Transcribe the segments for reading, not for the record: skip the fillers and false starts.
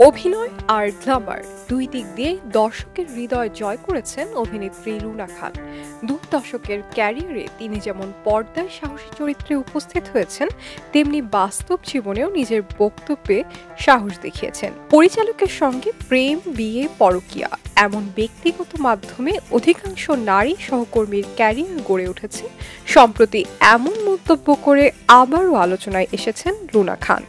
অভিনয় আর গ্ল্যামার দুই দিক দিয়ে দর্শকের হৃদয় জয় করেছেন অভিনেত্রী রুনা খান। 2 দশকের ক্যারিয়ারে তিনি যেমন পর্দায় সাহসী চরিত্রে উপস্থিত হয়েছেন, তেমনি বাস্তব জীবনেও নিজের বক্তব্যে সাহস দেখিয়েছেন। পরিচালকের সঙ্গে প্রেম, বিয়ে, পরকীয়া এমন ব্যক্তিগত মাধ্যমে অধিকাংশ নারী সহকর্মীর ক্যারিয়ার গড়ে উঠেছে। সম্প্রতি এমন মন্তব্য করে আবারও আলোচনায় এসেছেন রুনা খান।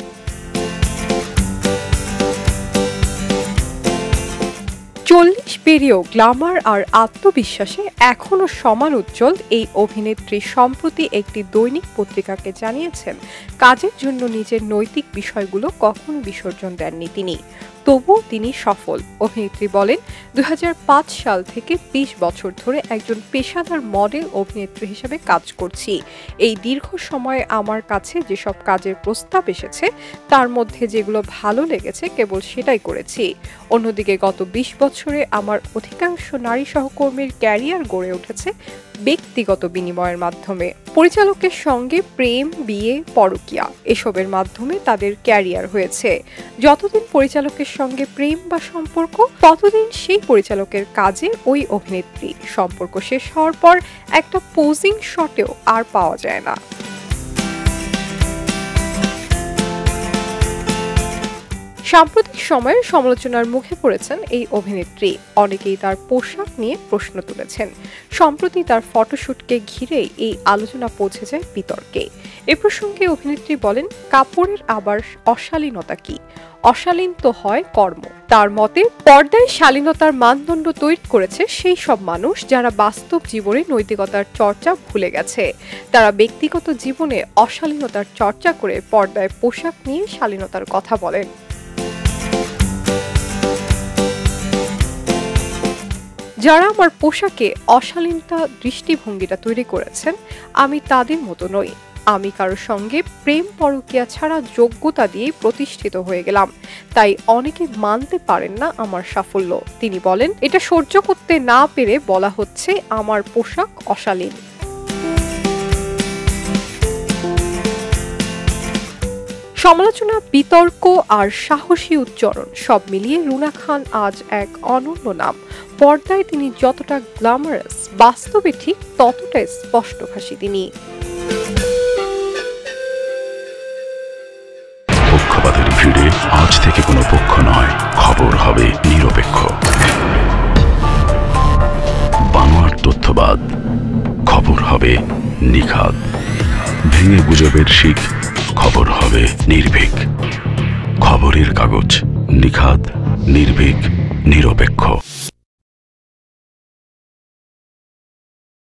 40 পেরিয়েও গ্ল্যামার আর আত্মবিশ্বাসে এখনও সমান উজ্জ্বল এই অভিনেত্রী সম্প্রতি একটি দৈনিক পত্রিকাকে জানিয়েছেন, কাজের জন্য নিজের নৈতিক বিষয়গুলো কখনো বিসর্জন দেননি তিনি, তবুও তিনি সফল। অভিনেত্রী বলেন, 2005 সাল থেকে 20 বছর ধরে একজন পেশাদার মডেল অভিনেত্রী হিসেবে কাজ করছি। এই দীর্ঘ সময়ে আমার কাছে যেসব কাজের প্রস্তাব এসেছে তার মধ্যে যেগুলো ভালো লেগেছে কেবল সেটাই করেছি। অন্যদিকে গত 20 বছরে আমার অধিকাংশ নারী সহকর্মীর ক্যারিয়ার গড়ে উঠেছে ব্যক্তিগত বিনিময়ের মাধ্যমে। পরিচালকের সঙ্গে প্রেম, বিয়ে, পরকীয়া এসবের মাধ্যমে তাদের ক্যারিয়ার হয়েছে। যতদিন পরিচালকের সঙ্গে প্রেম বা সম্পর্ক, ততদিন সেই পরিচালকের কাজে ওই অভিনেত্রী। সম্পর্ক শেষ হওয়ার পর একটা পোজিং শটেও আর পাওয়া যায় না। সাম্প্রতিক সময়ে সমালোচনার মুখে পড়েছেন এই অভিনেত্রী। অনেকেই তার পোশাক নিয়ে প্রশ্ন তুলেছেন। সম্প্রতি তার ফটোশুটকে ঘিরেই এই আলোচনা পৌঁছে যায় বিতর্কে। এ প্রসঙ্গে অভিনেত্রী বলেন, কাপড়ের আবার অশালীনতা কি? অশালীন তো হয় কর্ম। তার মতে, পর্দায় শালীনতার মানদণ্ড তৈরি করেছে সেই সব মানুষ যারা বাস্তব জীবনে নৈতিকতার চর্চা ভুলে গেছে। তারা ব্যক্তিগত জীবনে অশালীনতার চর্চা করে পর্দায় পোশাক নিয়ে শালীনতার কথা বলেন। যারা আমার পোশাকে অশালীনতা দৃষ্টিভঙ্গিটা তৈরি করেছেন, আমি তাদের মতো নই। আমি কারোর সঙ্গে প্রেম পরকীয়া ছাড়া যোগ্যতা দিয়ে প্রতিষ্ঠিত হয়ে গেলাম, তাই অনেকে মানতে পারেন না আমার সাফল্য। তিনি বলেন, এটা সহ্য করতে না পেরে বলা হচ্ছে আমার পোশাক অশালীন। সমালোচনা, বিতর্ক আর সাহসী উচ্চারণ সব মিলিয়ে রুনা খান আজ এক অনন্য নাম। পর্দায় তিনি যতটা গ্ল্যামারাস, বাস্তবে ঠিক ততটাই স্পষ্টভাষী তিনি। পক্ষপাতের ভিড়ে আজ থেকে কোনো পক্ষ নয়, খবর হবে নিরপেক্ষ। বানোয়ার তথ্যবাদ, খবর হবে নিখাদ। ভেঙে গুজবের শিখ, খবর হবে নির্ভীক। খবরের কাগজ, নিখাদ, নির্ভীক, নিরপেক্ষ।